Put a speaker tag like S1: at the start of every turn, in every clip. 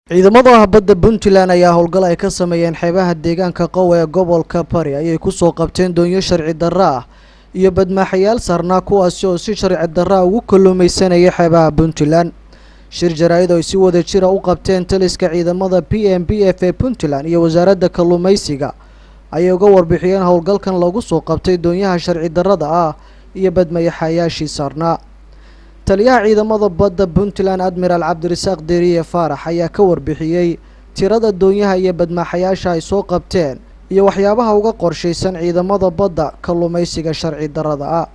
S1: ciidamada badda Puntland ayaa howlgal ay ka sameeyeen xeebaha deegaanka Qow ee gobolka Bari ayay ku soo qabteen doonyo sharci darro ah iyo badmaaxayaal sarnaa kuwaas oo si sharci darro ugu kalluumaysanaya xeebaha Puntland. shir jaraa'id oo si wada jir ah u qabteen taliska ciidamada PMPF ee Puntland iyo wasaaradda kalluumaysiga ayay uga warbixiyeen howlgalkan lagu soo qabtay doonyaha sharci darrada ah iyo badmaaxayaashii sarnaa. taliyaha ciidamada badda Puntland Admiral Cabdirasaaq Deriye Faarax ayaa ka warbixiyay tirada doonyaha iyo badmaaxayaasha ay soo qabteen iyo waxyaabaha uga qorshaysan ciidamada badda kalluumaysiga sharci darrada ah.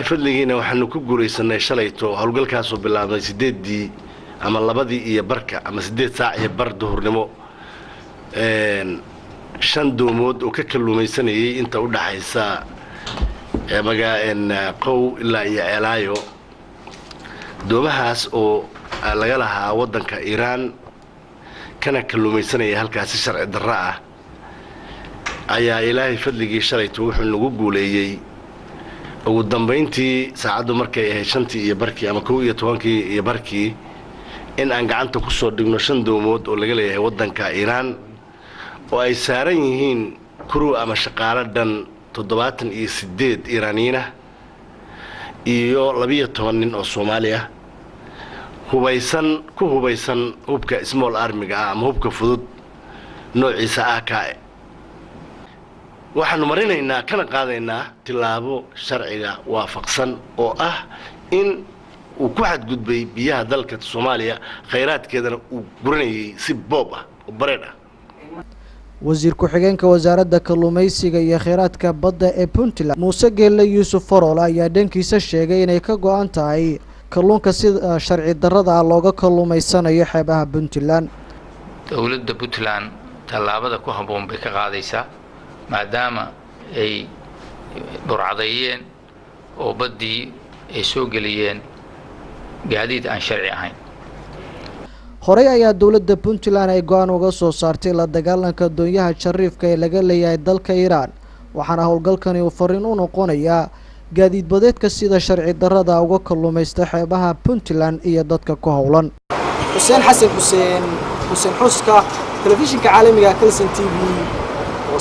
S2: fadligiina waxaanu ku guuleysanay shalayto howlgalkaas oo bilaabay 8 ama 2 iyo barka ama 8 saac iyo bar duhurnimo 5 doomood oo ka kalluumaysanayay inta u dhaxaysa magaalada Qow ilaa iyo Ceelaayo. doomahaas oo laga lahaa wadanka Iran kana kalluumaysanaya halkaas sharci darro ah ayaa Ilaahay fadligii shalayto wuxuu nagu guuleeyay ugu dambeyntii saacadu markay ahayd 5 iyo barkii ama 11 iyo barkii in aan gacanta ku soo dhigno 5 doomood oo laga leeyahay wadanka Iran oo ay saaran yihiin crew ama shaqaale dhan 78 Iraniyiin ah iyo 12 nin oo Soomaali ah ku hubaysan hubka small army-ga ama hubka fudud noociisa AK. waxaanu marinaynaa kana qaadaynaa tilaabo sharciga waafaqsan oo ah in uu ku xadgudbay biyaha dalka Soomaaliya kheyraadkeedana uu guranayay si boob ah oo bareed ah.
S1: wasiir ku-xigeenka wasaaradda kalluumaysiga iyo kheyraadka badda ee Puntland Muuse Geelle Yuusuf Farol ayaa dhankiisa sheegay inay ka go'an tahay kalluunka sida sharci darrada ah looga kalluumaysanayo xeebaha Puntland.
S3: dawladda Puntland tallaabada ku habboon bay ka qaadaysaa maadaama ay burcadayeen oo baddii ay soo geliyeen gaadiid aan sharci ahayn.
S1: horey ayaa dawladda Puntland ay go'aan uga soo saartay la dagaalanka doonyaha shariifka ee laga leeyahay dalka Iran waxaana howlgalkani uu fariin u noqonayaa gaadiid badeedka sida sharci darrada uga kalluumaysta xeebaha Puntland iyo dadka ku howlan. Xuseen Xuska telefishinka caalamiga Kalson TV oo